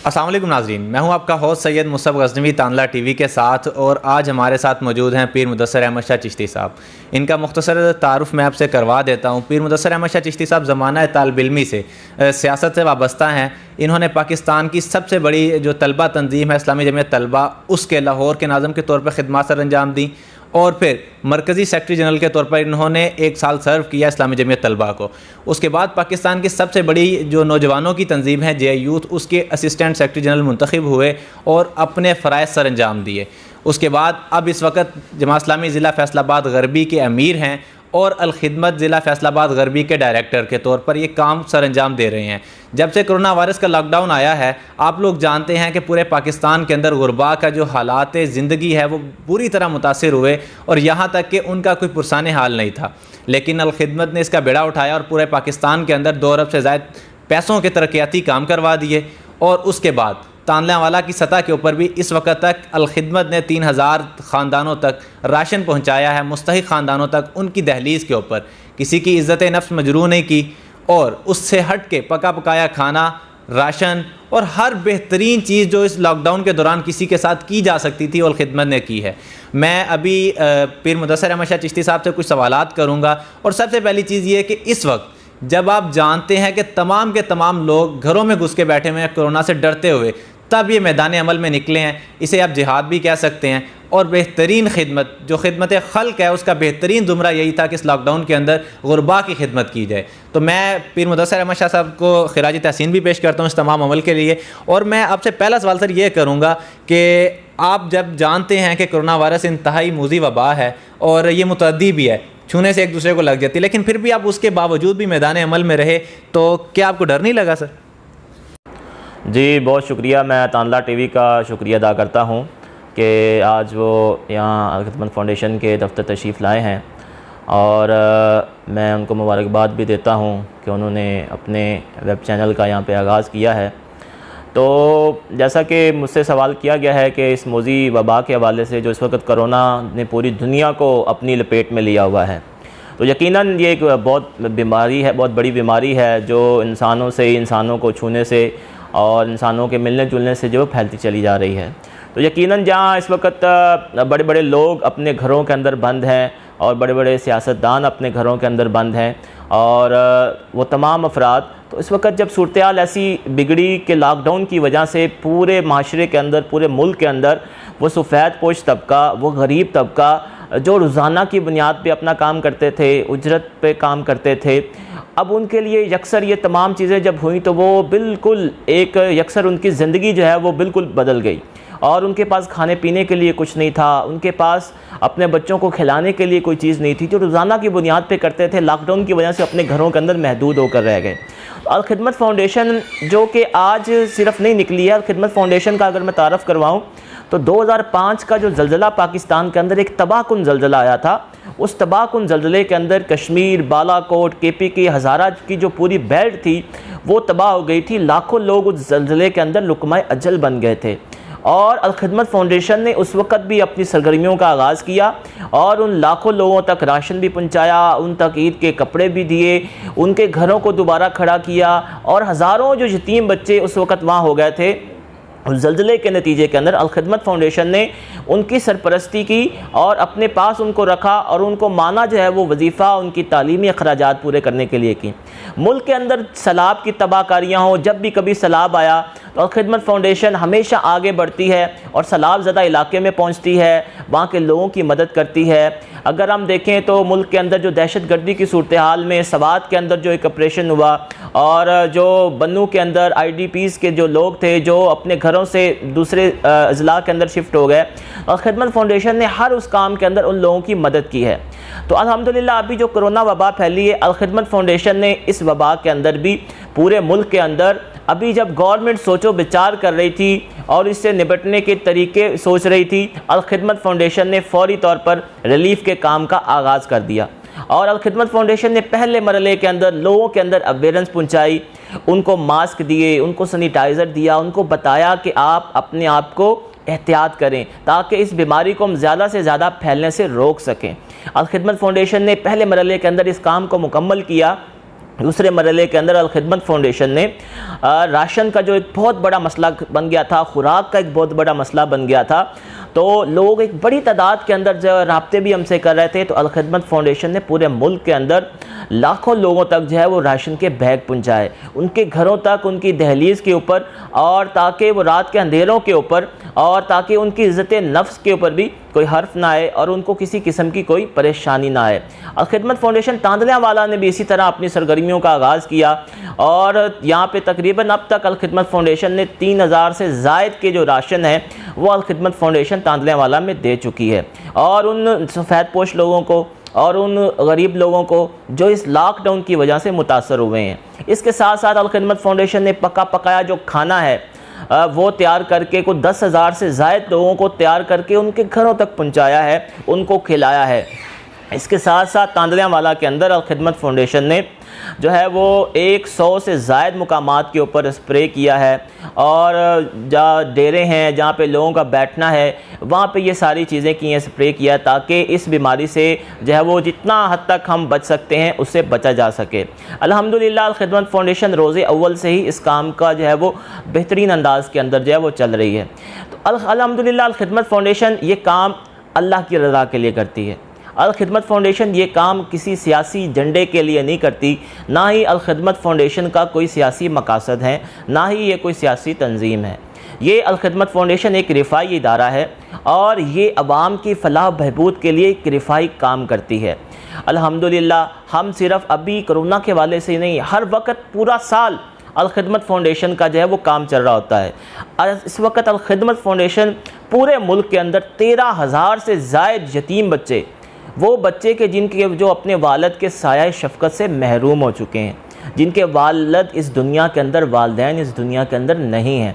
अस्सलाम वालेकुम नाज़रीन, मैं हूं आपका होस्ट सैयद मुसअब गज़नवी तांदला टीवी के साथ। और आज हमारे साथ मौजूद हैं पीर मुदस्सिर अहमद शाह चिश्ती साहब। इनका मुख्तसर तारुफ़ मैं आपसे करवा देता हूं। पीर मुदस्सिर अहमद शाह चिश्ती साहब ज़माना तालिब इल्मी से सियासत से वाबस्ता हैं। इन्होंने पाकिस्तान की सबसे बड़ी जो तलबा तंजीम है इस्लामी जमीयत तलबा, उसके लाहौर के नाज़म के तौर पर खिदमत सर अंजाम दी और फिर मरकज़ी सेक्रेटरी जनरल के तौर पर इन्होंने 1 साल सर्व किया इस्लामी जमीयत तलबा को। उसके बाद पाकिस्तान की सबसे बड़ी जो नौजवानों की तंजीम है जे यूथ, उसके असिस्टेंट सेक्रेटरी जनरल मुंतखब हुए और अपने फ़राइज़ सर अंजाम दिए। उसके बाद अब इस वक्त जमात इस्लामी ज़िला फैसलाबाद गरबी के अमीर हैं और अल-खिदमत ज़िला फैसलाबाद गरबी के डायरेक्टर के तौर पर ये काम सर अंजाम दे रहे हैं। जब से कोरोना वायरस का लॉकडाउन आया है, आप लोग जानते हैं कि पूरे पाकिस्तान के अंदर गुरबा का जो हालात ज़िंदगी है वो पूरी तरह मुतासिर हुए और यहाँ तक कि उनका कोई पुरसाने हाल नहीं था। लेकिन अल-खिदमत ने इसका बेड़ा उठाया और पूरे पाकिस्तान के अंदर 2 अरब से ज़ायद पैसों के तरक्याती काम करवा दिए। और उसके बाद तांदलावाला की सतह के ऊपर भी इस वक्त तक अल-खिदमत ने 3000 ख़ानदानों तक राशन पहुँचाया है। मुस्तहिक़ ख़ानदानों तक उनकी दहलीज़ के ऊपर किसी की इज़्ज़त नफ्स मजरूह नहीं की और उससे हट के पका पकाया खाना, राशन और हर बेहतरीन चीज़ जो इस लॉकडाउन के दौरान किसी के साथ की जा सकती थी अल-खिदमत ने की है। मैं अभी पीर मुदस्सिर अहमद शाह चिश्ती साहब से कुछ सवालात करूँगा। और सबसे पहली चीज़ ये कि इस वक्त जब आप जानते हैं कि तमाम के तमाम लोग घरों में घुस के बैठे हुए हैं कोरोना से डरते हुए, तब ये मैदान अमल में निकले हैं। इसे आप जिहाद भी कह सकते हैं। और बेहतरीन खिदमत जो खिदमत खल्क है उसका बेहतरीन जुमरा यही था कि इस लॉकडाउन के अंदर गुरबा की खिदमत की जाए। तो मैं पीर मुदस्सिर अहमद शाह साहब को खिराज तहसीन भी पेश करता हूँ इस तमाम अमल के लिए। और मैं आपसे पहला सवाल सर ये करूँगा कि आप जब जानते हैं कि कोरोना वायरस इंतहाई मूज़ी वबा है और ये मुतअद्दी भी है, छूने से एक दूसरे को लग जाती है, लेकिन फिर भी आप उसके बावजूद भी मैदान अमल में रहे, तो क्या आपको डर नहीं लगा सर? जी बहुत शुक्रिया। मैं तांदला टीवी का शुक्रिया अदा करता हूँ कि आज वो यहाँ अल-खिदमत फाउंडेशन के दफ्तर तशरीफ़ लाए हैं और मैं उनको मुबारकबाद भी देता हूँ कि उन्होंने अपने वेब चैनल का यहाँ पे आगाज़ किया है। तो जैसा कि मुझसे सवाल किया गया है कि इस मौजी वबा के हवाले से जो इस वक्त कोरोना ने पूरी दुनिया को अपनी लपेट में लिया हुआ है, तो यकीनन ये एक बहुत बीमारी है, बहुत बड़ी बीमारी है जो इंसानों से इंसानों को छूने से और इंसानों के मिलने जुलने से जो फैलती चली जा रही है। तो यकीनन जहाँ इस वक्त बड़े बड़े लोग अपने घरों के अंदर बंद हैं और बड़े बड़े सियासतदान अपने घरों के अंदर बंद हैं और वो तमाम अफराद, तो इस वक्त जब सूरत हाल ऐसी बिगड़ी कि लॉकडाउन की वजह से पूरे माशरे के अंदर, पूरे मुल्क के अंदर वो सफ़ेद पोश तबका, वो गरीब तबका जो रोज़ाना की बुनियाद पे अपना काम करते थे, उजरत पे काम करते थे, अब उनके लिए यकसर ये तमाम चीज़ें जब हुई तो वो बिल्कुल एक यकसर उनकी ज़िंदगी जो है वो बिल्कुल बदल गई और उनके पास खाने पीने के लिए कुछ नहीं था, उनके पास अपने बच्चों को खिलाने के लिए कोई चीज़ नहीं थी जो रोज़ाना की बुनियाद पे करते थे। लॉकडाउन की वजह से अपने घरों के अंदर महदूद होकर रह गए। अल-खिदमत फाउंडेशन जो कि आज सिर्फ नहीं निकली है, अल-खिदमत फाउंडेशन का अगर मैं तारफ़ करवाऊँ तो 2005 का जो ज़लज़ला पाकिस्तान के अंदर एक तबाहकुन ज़लज़ला आया था, उस तबाहकुन ज़लज़ले के अंदर कश्मीर, बालाकोट, केपी की हज़ारा की जो पूरी बेल्ट थी वो तबाह हो गई थी। लाखों लोग उस ज़लज़ले के अंदर लुकमाए अजल बन गए थे और अल-खिदमत फाउंडेशन ने उस वक़्त भी अपनी सरगर्मियों का आगाज़ किया और उन लाखों लोगों तक राशन भी पहुंचाया, उन तक ईद के कपड़े भी दिए, उनके घरों को दोबारा खड़ा किया और हज़ारों जो यतीम बच्चे उस वक़्त वहाँ हो गए थे, उस ज़लज़ले के नतीजे के अंदर अल-खिदमत फाउंडेशन ने उनकी सरपरस्ती की और अपने पास उनको रखा और उनको माना जो है वो वजीफ़ा उनकी तालीमी अखराजात पूरे करने के लिए की। मुल्क के अंदर सैलाब की तबाहकारियाँ हों, जब भी कभी सैलाब आया तो अल-खिदमत फाउंडेशन हमेशा आगे बढ़ती है और सैलाब ज़दा इलाके में पहुँचती है, वहाँ के लोगों की मदद करती है। अगर हम देखें तो मुल्क के अंदर जो दहशतगर्दी की सूरत हाल में सवात के अंदर जो एक ऑपरेशन हुआ और जो बन्नू के अंदर IDPs के जो लोग थे जो अपने घरों से दूसरे अज़ला के अंदर शिफ्ट हो गए, अल-खिदमत फाउंडेशन ने हर उस काम के अंदर उन लोगों की मदद की है। तो अल्हम्दुलिल्लाह अभी जो कोरोना वबा फैली है, अल-खिदमत फाउंडेशन ने इस वबा के अंदर भी पूरे मुल्क के अंदर अभी जब गवर्नमेंट सोचो विचार कर रही थी और इससे निपटने के तरीके सोच रही थी, अल-खिदमत फाउंडेशन ने फौरी तौर पर रिलीफ के काम का आगाज़ कर दिया और अल-खिदमत फाउंडेशन ने पहले मरहले के अंदर लोगों के अंदर अवेयरनेस पहुंचाई, उनको मास्क दिए, उनको सैनिटाइज़र दिया, उनको बताया कि आप अपने आप को एहतियात करें ताकि इस बीमारी को हम ज़्यादा से ज़्यादा फैलने से रोक सकें। अल-खिदमत फाउंडेशन ने पहले मरहले के अंदर इस काम को मुकम्मल किया दूसरे मरहले के अंदर अल-खिदमत फाउंडेशन ने राशन का जो एक बहुत बड़ा मसला बन गया था, खुराक का एक बहुत बड़ा मसला बन गया था, तो लोग एक बड़ी तादाद के अंदर जो राब्ते भी हमसे कर रहे थे, तो अल-खिदमत फाउंडेशन ने पूरे मुल्क के अंदर लाखों लोगों तक जो है वो राशन के बैग पहुँचाए, उनके घरों तक, उनकी दहलीज़ के ऊपर, और ताकि वो रात के अंधेरों के ऊपर, और ताकि उनकी इज़्ज़त नफ्स के ऊपर भी कोई हर्फ ना आए और उनको किसी किस्म की कोई परेशानी ना आए। अल-खिदमत फाउंडेशन तांदलियांवाला ने भी इसी तरह अपनी सरगर्मियों का आगाज़ किया, और यहाँ पे तकरीबन अब तक अल-खिदमत फाउंडेशन ने 3000 से ज़ायद के जो राशन है वो अल-खिदमत फाउंडेशन तांदलियांवाला में दे चुकी है। और उन सफ़ेद पोश लोगों को और उन गरीब लोगों को जो इस लॉकडाउन की वजह से मुतासर हुए हैं, इसके साथ साथ अल-खिदमत फाउंडेशन ने पका पकाया जो खाना है वो तैयार करके को 10,000 से ज़ायद लोगों को तैयार करके उनके घरों तक पहुंचाया है, उनको खिलाया है। इसके साथ साथ तांदलियांवाला के अंदर अल-खिदमत फाउंडेशन ने जो है वो 100 से ज़ायद मुकामात के ऊपर स्प्रे किया है, और जहाँ डेरे हैं, जहाँ पे लोगों का बैठना है, वहाँ पे ये सारी चीज़ें की हैं, स्प्रे किया, ताकि इस बीमारी से जो है वो जितना हद तक हम बच सकते हैं उससे बचा जा सके। अल्हम्दुलिल्लाह अल-खिदमत फाउंडेशन रोज़े अव्वल से ही इस काम का जो है वो बेहतरीन अंदाज़ के अंदर जो है वो चल रही है। तो अल्हम्दुलिल्लाह अल-खिदमत फाउंडेशन ये काम अल्लाह की रज़ा के लिए करती है। अल-खिदमत फाउंडेशन ये काम किसी सियासी झंडे के लिए नहीं करती, ना ही अल-खिदमत फाउंडेशन का कोई सियासी मकासद है, ना ही ये कोई सियासी तंजीम है। ये अल-खिदमत फाउंडेशन एक रिफाई इदारा है, और ये अवाम की फ़लाह बहबूद के लिए एक रिफाई काम करती है। अल्हम्दुलिल्लाह हम सिर्फ़ अभी कोरोना के वाले से नहीं, हर वक्त पूरा साल अल-खिदमत फाउंडेशन का जो है वो काम चल रहा होता है। इस वक्त अल-खिदमत फाउंडेशन पूरे मुल्क के अंदर 13,000 से ज़ायद यतीम बच्चे, वो बच्चे के जिनके जो अपने वालिद के साया शफ़क़त से महरूम हो चुके हैं, जिनके वालिद इस दुनिया के अंदर, वालिदैन इस दुनिया के अंदर नहीं हैं,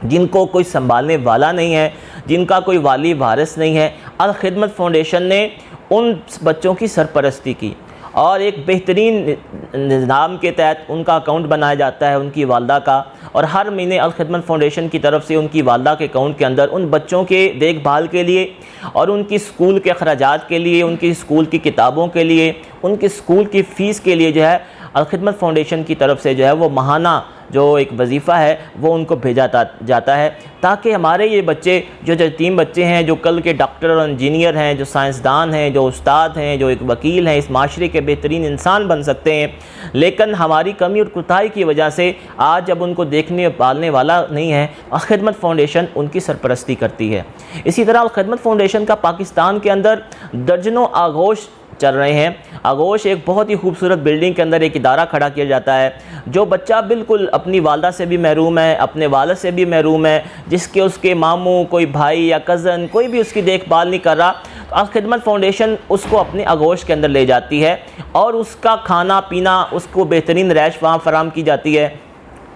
जिनको कोई संभालने वाला नहीं है, जिनका कोई वाली वारिस नहीं है, अल-खिदमत फाउंडेशन ने उन बच्चों की सरपरस्ती की, और एक बेहतरीन निज़ाम के तहत उनका अकाउंट बनाया जाता है उनकी वालदा का, और हर महीने अल-खिदमत फाउंडेशन की तरफ से उनकी वालदा के अकाउंट के अंदर उन बच्चों के देखभाल के लिए, और उनकी स्कूल के अखराजात के लिए, उनकी स्कूल की किताबों के लिए, उनकी स्कूल की फ़ीस के लिए जो है अल-खिदमत फाउंडेशन की तरफ से जो है वो माहाना जो एक वजीफ़ा है वो उनको भेजा जाता है, ताकि हमारे ये बच्चे जो यतीम बच्चे हैं, जो कल के डॉक्टर और इंजीनियर हैं, जो साइंसदान हैं, जो उस्ताद हैं, जो एक वकील हैं, इस माशरे के बेहतरीन इंसान बन सकते हैं। लेकिन हमारी कमी और कोताही की वजह से आज जब उनको देखने पालने वाला नहीं है, अल-खिदमत फाउंडेशन उनकी सरपरस्ती करती है। इसी तरह अल-खिदमत फाउंडेशन का पाकिस्तान के अंदर दर्जनों आगोश चल रहे हैं। आगोश एक बहुत ही खूबसूरत बिल्डिंग के अंदर एक इदारा खड़ा किया जाता है, जो बच्चा बिल्कुल अपनी वालदा से भी महरूम है, अपने वालिद से भी महरूम है, जिसके उसके मामू, कोई भाई या कज़न, कोई भी उसकी देखभाल नहीं कर रहा, तो अल-खिदमत फाउंडेशन उसको अपने आगोश के अंदर ले जाती है, और उसका खाना पीना, उसको बेहतरीन रैश वहाँ फराम की जाती है,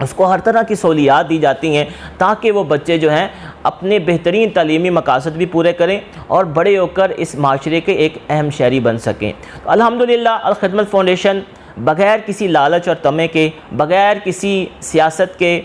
उसको हर तरह की सहूलियात दी जाती हैं, ताकि वो बच्चे जो हैं अपने बेहतरीन तालीमी मकासद भी पूरे करें और बड़े होकर इस माशरे के एक अहम शहरी बन सकें। तो अल्हम्दुलिल्लाह अल-खिदमत फाउंडेशन बग़ैर किसी लालच और तमे के, बग़ैर किसी सियासत के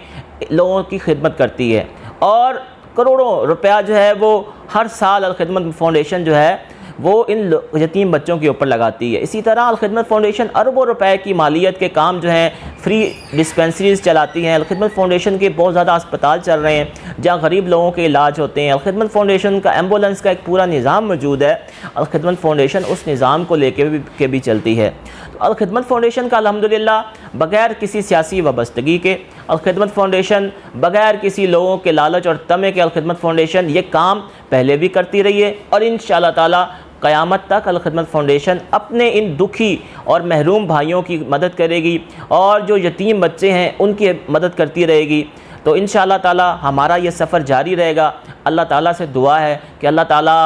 लोगों की खिदमत करती है, और करोड़ों रुपया जो है वो हर साल अल-खिदमत फाउंडेशन जो है वो इन यतीम बच्चों के ऊपर लगाती है। इसी तरह अल-खिदमत फाउंडेशन अरबों रुपए की मालियत के काम जो हैं, फ्री डिस्पेंसरीज़ चलाती हैं। अल-खिदमत फाउंडेशन के बहुत ज़्यादा अस्पताल चल रहे हैं जहाँ गरीब लोगों के इलाज होते हैं। अल-खिदमत फाउंडेशन का एम्बुलेंस का एक पूरा निज़ाम मौजूद है। अल-खिदमत फाउंडेशन उस निज़ाम को लेकर भी चलती है। तो अल-खिदमत फाउंडेशन का अल्हम्दुलिल्लाह बग़ैर किसी सियासी वाबस्तगी के, अल-खिदमत फाउंडेशन बग़ैर किसी लोगों के लालच और तमे के, अल-खिदमत फाउंडेशन ये काम पहले भी करती रही है, और इंशाअल्लाह ताला क़यामत तक अल-खिदमत फाउंडेशन अपने इन दुखी और महरूम भाइयों की मदद करेगी, और जो यतीम बच्चे हैं उनकी मदद करती रहेगी। तो इंशाअल्लाह ताला हमारा ये सफ़र जारी रहेगा। अल्लाह ताला से दुआ है कि अल्लाह ताला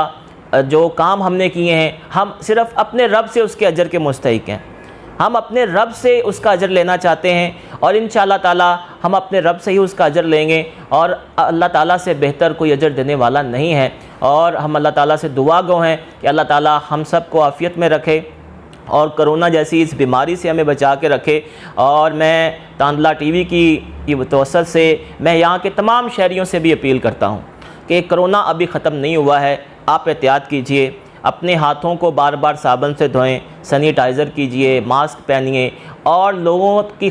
जो काम हमने किए हैं, हम सिर्फ़ अपने रब से उसके अजर के मुस्तहिक़ हैं। हम अपने रब से उसका अजर लेना चाहते हैं, और इंशाअल्लाह ताला हम अपने रब से ही उसका अजर लेंगे, और अल्लाह ताला से बेहतर कोई अजर देने वाला नहीं है। और हम अल्लाह ताला से दुआ गो हैं कि अल्लाह ताला हम सब को आफ़ियत में रखे, और कोरोना जैसी इस बीमारी से हमें बचा के रखे। और मैं तांदला टीवी की तवस्सुत से मैं यहाँ के तमाम शहरियों से भी अपील करता हूँ कि कोरोना अभी ख़त्म नहीं हुआ है, आप एहतियात कीजिए, अपने हाथों को बार बार साबुन से धोएं, सैनिटाइज़र कीजिए, मास्क पहनिए और लोगों की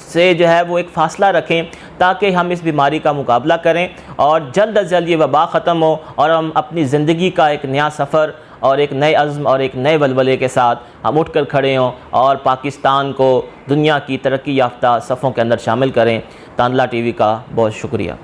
से जो है वो एक फ़ासला रखें ताकि हम इस बीमारी का मुकाबला करें और जल्द अज जल्द ये वबा ख़त्म हो और हम अपनी ज़िंदगी का एक नया सफ़र और एक नए अज़्म और एक नए वलवले के साथ हम उठ कर खड़े हों और पाकिस्तान को दुनिया की तरक्की याफ्ता सफ़ों के अंदर शामिल करें। तांदला टीवी का बहुत शुक्रिया।